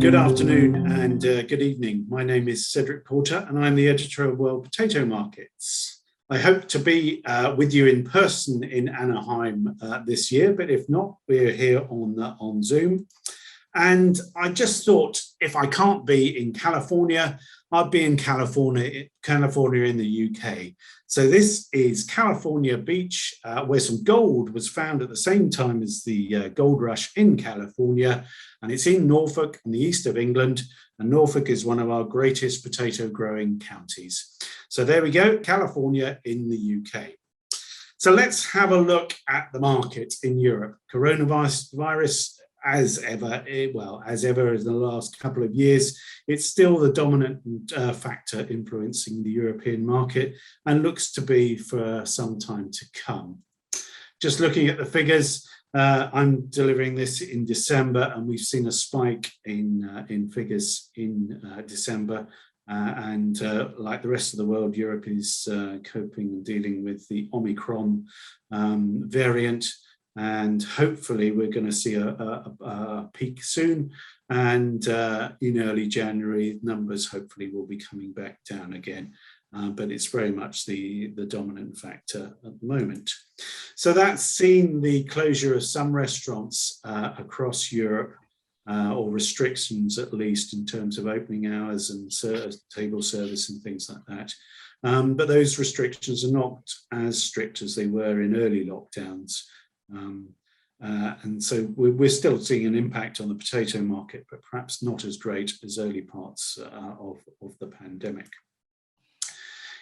Good afternoon and good evening. My name is Cedric Porter and I'm the editor of World Potato Markets. I hope to be with you in person in Anaheim this year, but if not, we're here on Zoom. And I just thought if I can't be in California, I'd be in California in the UK. So this is California Beach, where some gold was found at the same time as the gold rush in California. And it's in Norfolk in the east of England. And Norfolk is one of our greatest potato growing counties. So there we go, California in the UK. So let's have a look at the market in Europe. Coronavirus, as ever in the last couple of years, it's still the dominant factor influencing the European market and looks to be for some time to come. Just looking at the figures, I'm delivering this in December, and we've seen a spike in figures in December. Like the rest of the world, Europe is coping and dealing with the Omicron variant. And hopefully we're going to see a peak soon. And in early January, numbers hopefully will be coming back down again. But it's very much the dominant factor at the moment. So that's seen the closure of some restaurants across Europe, or restrictions at least in terms of opening hours and table service and things like that. But those restrictions are not as strict as they were in early lockdowns. And so we're still seeing an impact on the potato market, but perhaps not as great as early parts of the pandemic.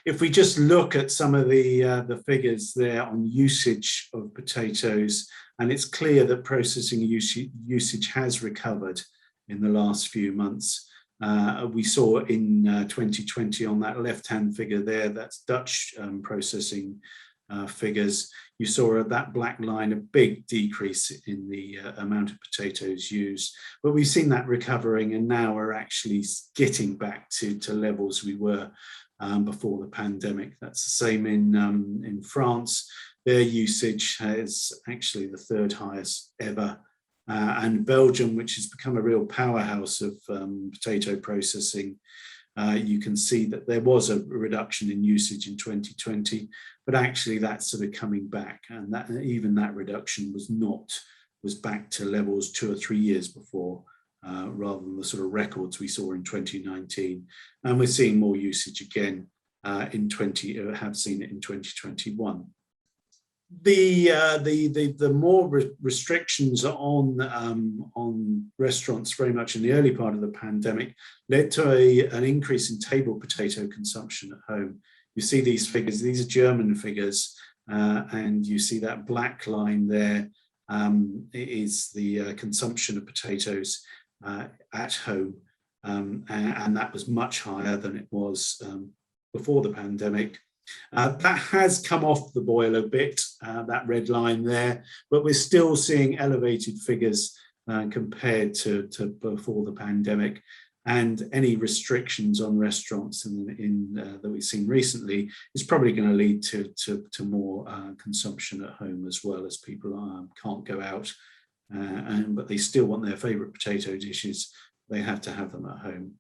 If we just look at some of the figures there on usage of potatoes, and it's clear that processing usage has recovered in the last few months. We saw in 2020 on that left-hand figure there, that's Dutch processing figures. You saw that black line, a big decrease in the amount of potatoes used, but we've seen that recovering, and now we're actually getting back to levels we were before the pandemic. That's the same in France. Their usage is actually the third highest ever. And Belgium, which has become a real powerhouse of potato processing, you can see that there was a reduction in usage in 2020, but actually that's sort of coming back, and that even that reduction was back to levels 2 or 3 years before, rather than the sort of records we saw in 2019. And we're seeing more usage again have seen it in 2021. The more restrictions on restaurants very much in the early part of the pandemic led to an increase in table potato consumption at home. You see these figures, these are German figures, and you see that black line there is the consumption of potatoes at home, and that was much higher than it was before the pandemic. That has come off the boil a bit, that red line there, but we're still seeing elevated figures compared to before the pandemic. And any restrictions on restaurants that we've seen recently is probably going to lead to more consumption at home, as well, as people can't go out, but they still want their favourite potato dishes. They have to have them at home.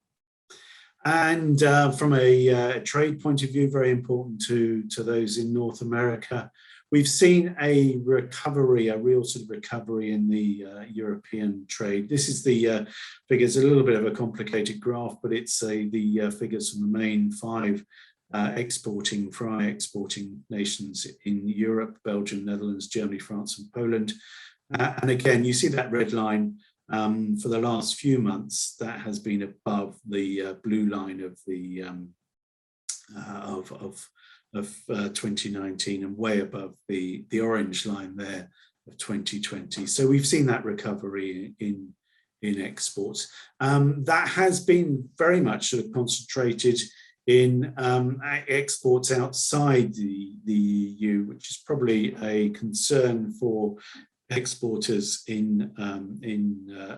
And from a trade point of view, very important to those in North America, we've seen a recovery, a real sort of recovery in the European trade. This is the figures, a little bit of a complicated graph, but it's the figures from the main 5 fry exporting nations in Europe: Belgium, Netherlands, Germany, France, and Poland. And again, you see that red line. For the last few months, that has been above the blue line of the of 2019, and way above the orange line there of 2020. So we've seen that recovery in exports. That has been very much sort of concentrated in exports outside the EU, which is probably a concern for exporters in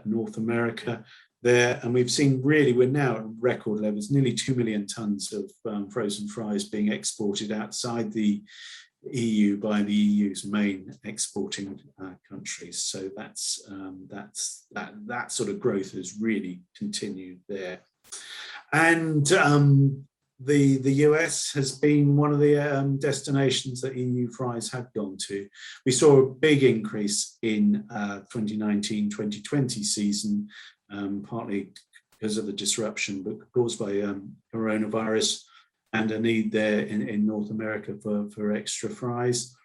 North America there. And we've seen we're now at record levels, nearly 2 million tons of frozen fries being exported outside the EU by the EU's main exporting countries. So that sort of growth has really continued there. And the US has been one of the destinations that EU fries have gone to. We saw a big increase in 2019-2020 season, partly because of the disruption caused by coronavirus and a need there in North America for extra fries.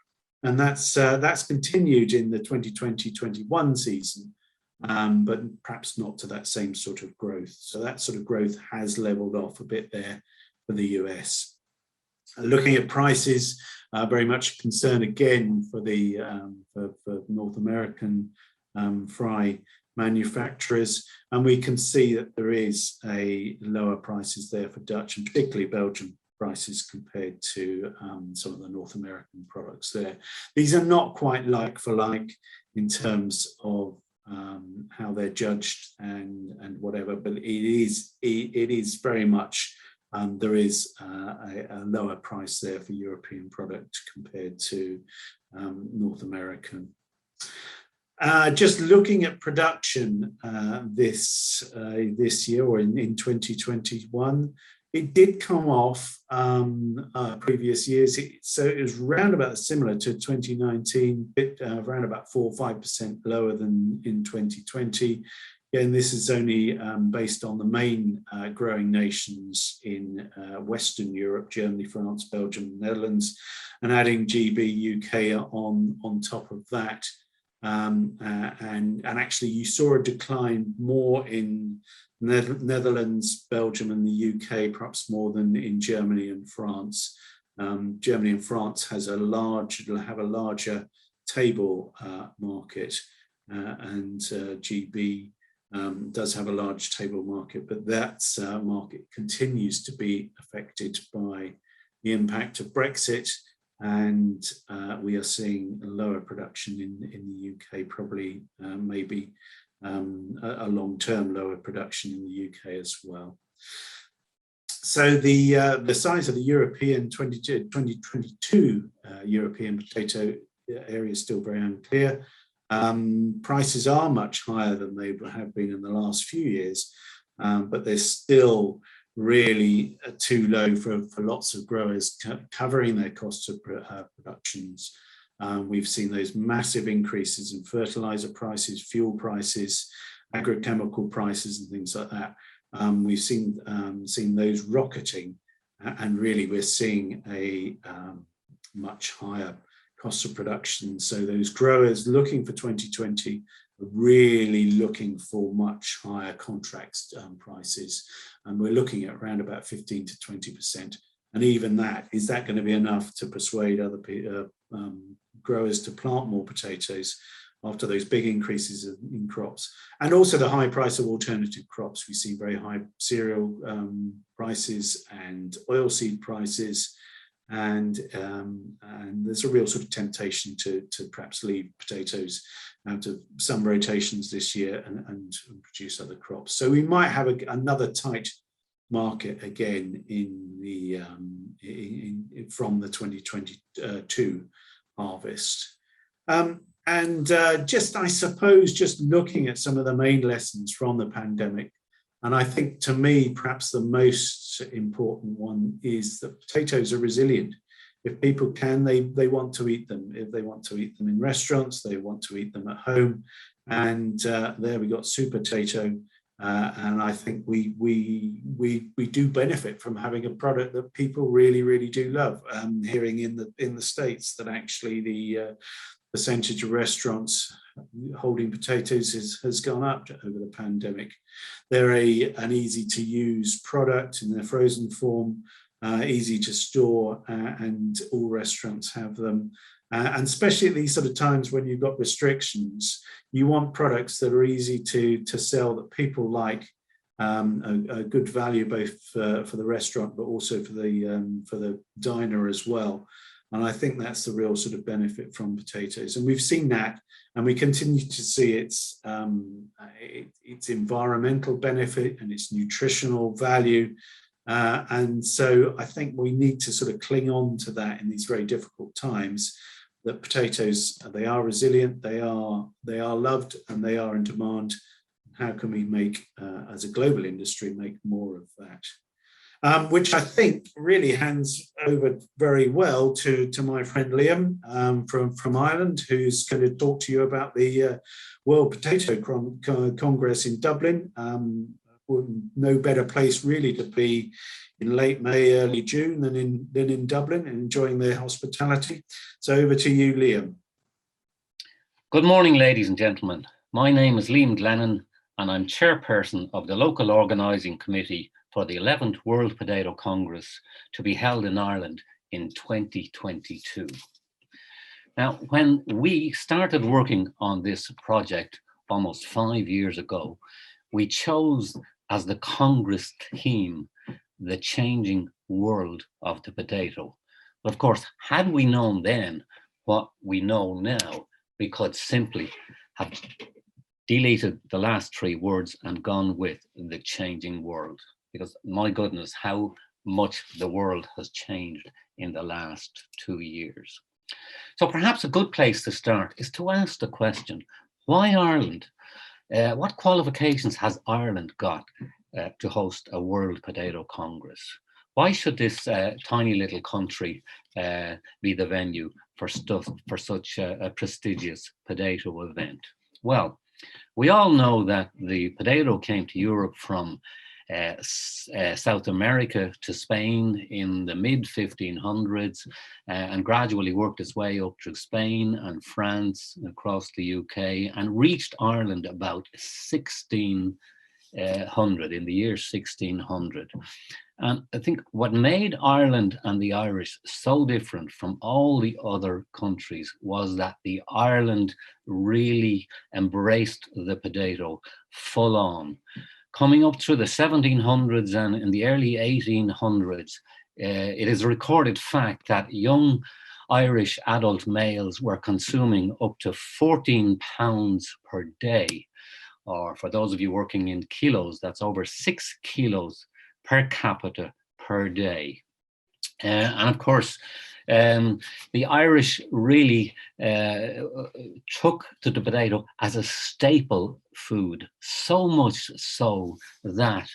And that's continued in the 2020-21 season, but perhaps not to that same sort of growth. So that sort of growth has leveled off a bit there for the US. Looking at prices, very much concern again for the for North American fry manufacturers, and we can see that there is a lower prices there for Dutch and particularly Belgian prices compared to some of the North American products there. These are not quite like for like in terms of how they're judged and whatever, but it is very much there is a lower price there for European product compared to North American. Just looking at production this year or in 2021, it did come off previous years. So it was round about similar to 2019, around about 4 or 5% lower than in 2020. Again, this is only based on the main growing nations in Western Europe, Germany, France, Belgium, Netherlands, and adding GB, UK on top of that. And actually you saw a decline more in Netherlands, Belgium and the UK, perhaps more than in Germany and France. Germany and France have a larger table market, and GB does have a large table market, but that market continues to be affected by the impact of Brexit, and we are seeing a lower production in the UK, probably maybe a long-term lower production in the UK as well. So the size of the European 2022 European potato area is still very unclear. Prices are much higher than they have been in the last few years, but they're still really too low for lots of growers covering their costs of productions. We've seen those massive increases in fertilizer prices, fuel prices, agrochemical prices and things like that. We've seen those rocketing, and really we're seeing a much higher cost of production. So those growers looking for 2020 are really looking for much higher contract prices, and we're looking at around about 15 to 20%. And even that, is that going to be enough to persuade other growers to plant more potatoes after those big increases in crops? And also the high price of alternative crops. We see very high cereal prices and oilseed prices, and there's a real sort of temptation to perhaps leave potatoes out of some rotations this year and produce other crops. So we might have another tight market again in the from the 2022 harvest. Just, I suppose, just looking at some of the main lessons from the pandemic, and I think to me, perhaps the most important one is that potatoes are resilient. If people can, they want to eat them. If they want to eat them in restaurants, they want to eat them at home. And there we got Super Potato. And I think we do benefit from having a product that people really, really do love. Hearing in the States that actually the percentage of restaurants holding potatoes has gone up over the pandemic. They're an easy to use product in their frozen form, easy to store, and all restaurants have them. And especially at these sort of times when you've got restrictions, you want products that are easy to sell, that people like, a good value both for the restaurant but also for the diner as well. And I think that's the real sort of benefit from potatoes. And we've seen that, and we continue to see its environmental benefit and its nutritional value. And so I think we need to sort of cling on to that in these very difficult times, that potatoes, they are resilient, they are loved, and they are in demand. How can we make, as a global industry, make more of that? Which I think really hands over very well to my friend Liam from Ireland, who's going to talk to you about the World Potato Congress in Dublin. No better place really to be in late May, early June than in Dublin, and enjoying their hospitality. So over to you, Liam. Good morning, ladies and gentlemen. My name is Liam Glennon, and I'm chairperson of the local organising committee for the 11th World Potato Congress to be held in Ireland in 2022. Now, when we started working on this project almost 5 years ago, we chose as the Congress theme, the changing world of the potato. But of course, had we known then what we know now, we could simply have deleted the last 3 words and gone with the changing world. Because my goodness, how much the world has changed in the last 2 years. So perhaps a good place to start is to ask the question, why Ireland? What qualifications has Ireland got to host a World Potato Congress? Why should this tiny little country be the venue for such a prestigious potato event? Well, we all know that the potato came to Europe from South America to Spain in the mid-1500s and gradually worked its way up through Spain and France, across the UK, and reached Ireland about 1600, in the year 1600. And I think what made Ireland and the Irish so different from all the other countries was that the Ireland really embraced the potato full on. Coming up through the 1700s and in the early 1800s, it is a recorded fact that young Irish adult males were consuming up to 14 pounds per day, or for those of you working in kilos, that's over 6 kilos per capita per day. And of course, the Irish really took to the potato as a staple food, so much so that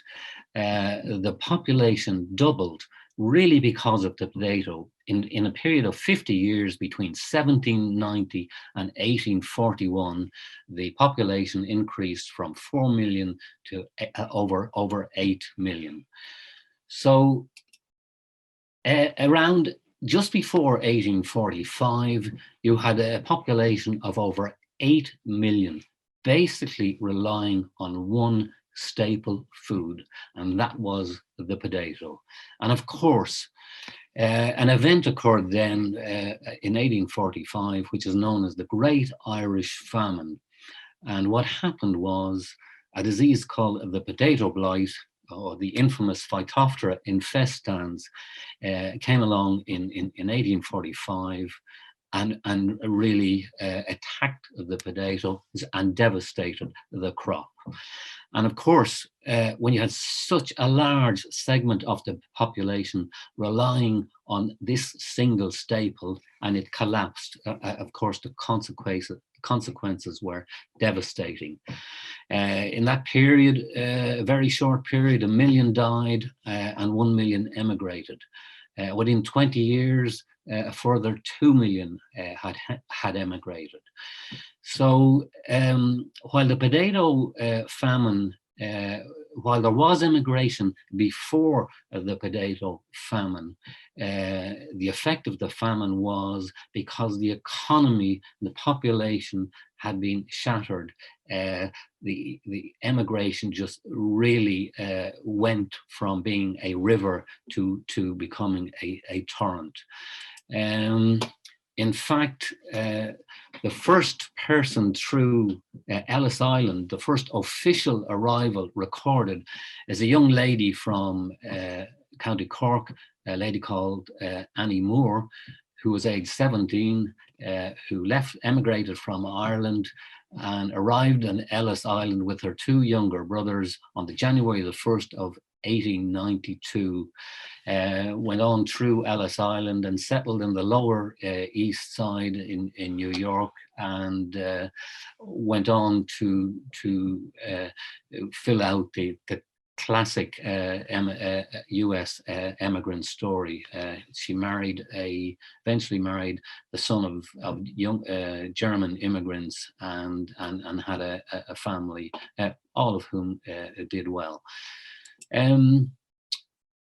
the population doubled really because of the potato. In a period of 50 years between 1790 and 1841, the population increased from 4 million to over 8 million. So around just before 1845, you had a population of over 8 million, basically relying on one staple food, and that was the potato. And of course, an event occurred then in 1845, which is known as the Great Irish Famine. And what happened was a disease called the potato blight, or the infamous Phytophthora infestans, came along in 1845 and really attacked the potatoes and devastated the crop. And of course, when you had such a large segment of the population relying on this single staple and it collapsed, of course, the consequences were devastating. In that period, a very short period, 1 million died and 1 million emigrated. Within 20 years, a further 2 million had emigrated. So while the potato famine, while there was immigration before the potato famine, the effect of the famine was because the economy, the population had been shattered. The emigration just really went from being a river to becoming a torrent. In fact, the first person through Ellis Island, the first official arrival recorded, is a young lady from County Cork, a lady called Annie Moore, who was aged 17, who emigrated from Ireland and arrived on Ellis Island with her 2 younger brothers on the January the 1st of 1892, went on through Ellis Island and settled in the lower east side in New York, and went on to fill out the classic US emigrant story. She eventually married the son of young German immigrants, and had a family, all of whom did well.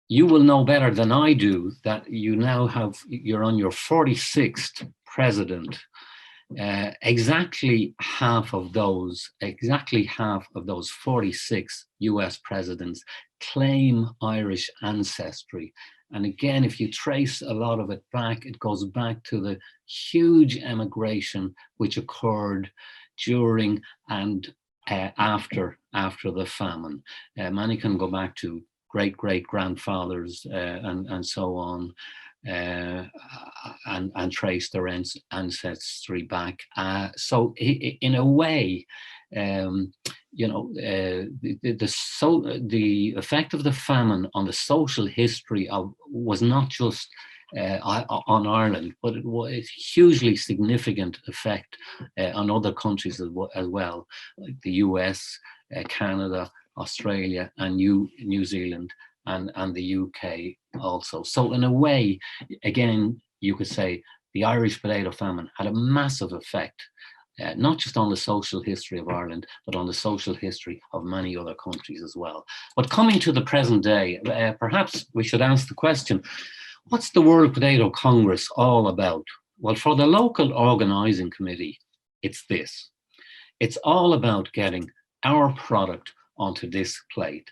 You will know better than I do that you're on your 46th president. Exactly half of those 46 US presidents claim Irish ancestry. And again, if you trace a lot of it back, it goes back to the huge emigration which occurred during and after the famine. Many can go back to great-great-grandfathers and so on, and trace their ancestry back. So in a way, the effect of the famine on the social history was not just on Ireland, but it was a hugely significant effect on other countries as well, like the US, Canada, Australia, and New Zealand, and the UK also. So in a way, again, you could say the Irish potato famine had a massive effect, not just on the social history of Ireland, but on the social history of many other countries as well. But coming to the present day, perhaps we should ask the question, what's the World Potato Congress all about? Well, for the local organising committee, it's this. It's all about getting our product onto this plate,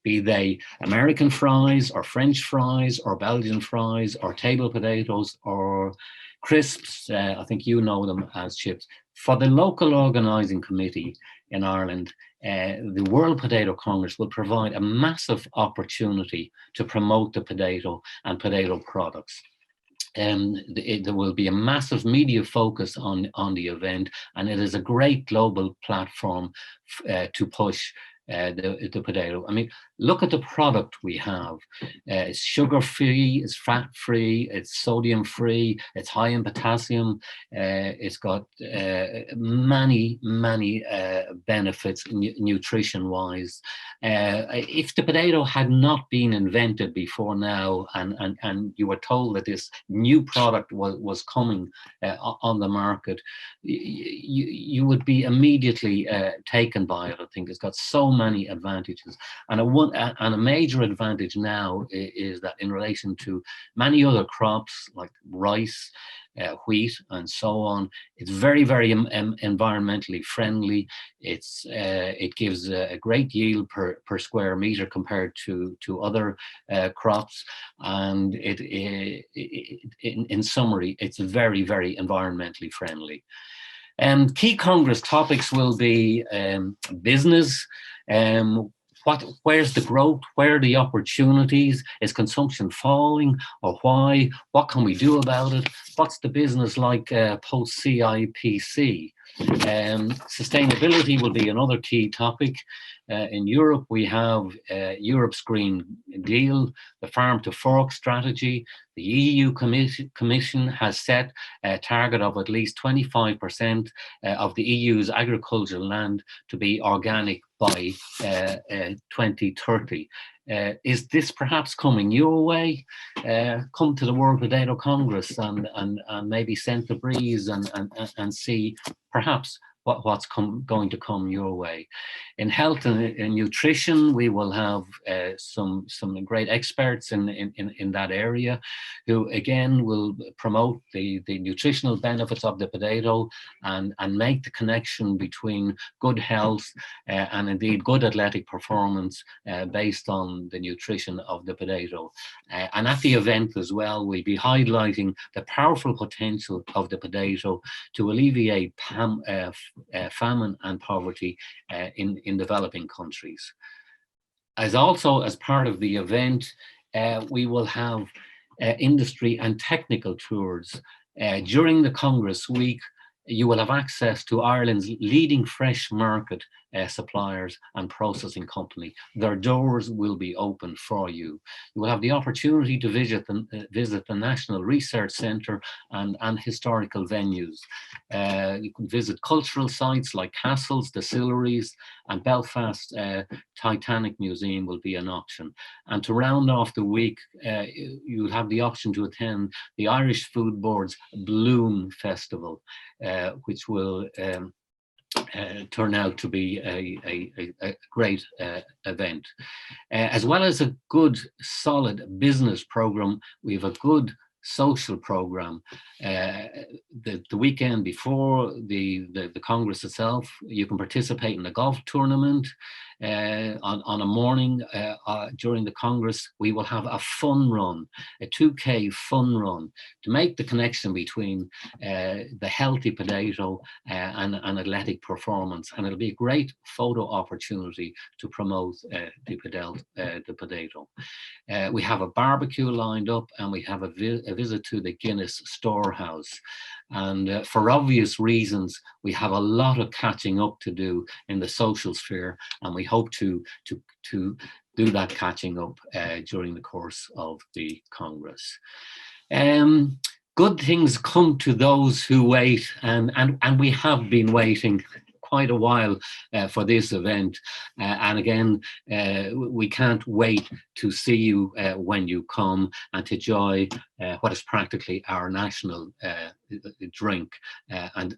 be they American fries or French fries or Belgian fries or table potatoes or crisps. I think you know them as chips. For the local organising committee in Ireland, the World Potato Congress will provide a massive opportunity to promote the potato and potato products. There will be a massive media focus on the event, and it is a great global platform to push the potato. I mean, look at the product we have. It's sugar-free, it's fat-free, it's sodium-free, it's high in potassium. It's got many benefits nutrition-wise. If the potato had not been invented before now, and you were told that this new product was coming on the market, you would be immediately taken by it. I think it's got so many advantages, and a major advantage now is that in relation to many other crops like rice, wheat, and so on, it's very environmentally friendly. It gives a great yield per square meter compared to other crops, and in summary, it's very environmentally friendly. Key Congress topics will be business. Where's the growth? Where are the opportunities? Is consumption falling, or why? What can we do about it? What's the business like post-CIPC? Sustainability will be another key topic. In Europe, we have Europe's Green Deal, the Farm to Fork strategy. The EU Commission has set a target of at least 25% of the EU's agricultural land to be organic by 2030. Is this perhaps coming your way? Come to the World Potato Congress and maybe scent the breeze and see perhaps what's going to come your way. In health and nutrition, we will have some great experts in that area who again will promote the nutritional benefits of the potato and make the connection between good health and indeed good athletic performance based on the nutrition of the potato. And at the event as well, we'll be highlighting the powerful potential of the potato to alleviate famine and poverty in developing countries. As part of the event, we will have industry and technical tours. During the Congress week, you will have access to Ireland's leading fresh market suppliers and processing company. Their doors will be open for you. You will have the opportunity to visit the National Research Centre and historical venues. You can visit cultural sites like castles, distilleries, and Belfast Titanic Museum will be an option. And to round off the week, you'll have the option to attend the Irish Food Board's Bloom Festival, which will turn out to be a great event. As well as a good, solid business program, we have a good social program. The weekend before the Congress itself, you can participate in a golf tournament. On a morning during the Congress, we will have a fun run, a 2K fun run, to make the connection between the healthy potato and athletic performance. And it'll be a great photo opportunity to promote the potato. We have a barbecue lined up, and we have a visit to the Guinness storehouse. And for obvious reasons, we have a lot of catching up to do in the social sphere, and we hope to do that catching up during the course of the Congress. Good things come to those who wait, and we have been waiting quite a while for this event, and again, we can't wait to see you when you come and to enjoy what is practically our national drink, and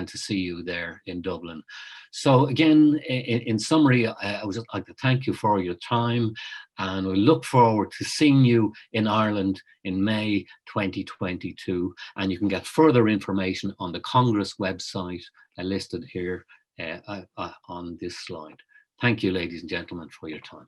to see you there in Dublin. So again, in summary, I would just like to thank you for your time, and we look forward to seeing you in Ireland in May 2022. And you can get further information on the Congress website listed here on this slide. Thank you, ladies and gentlemen, for your time.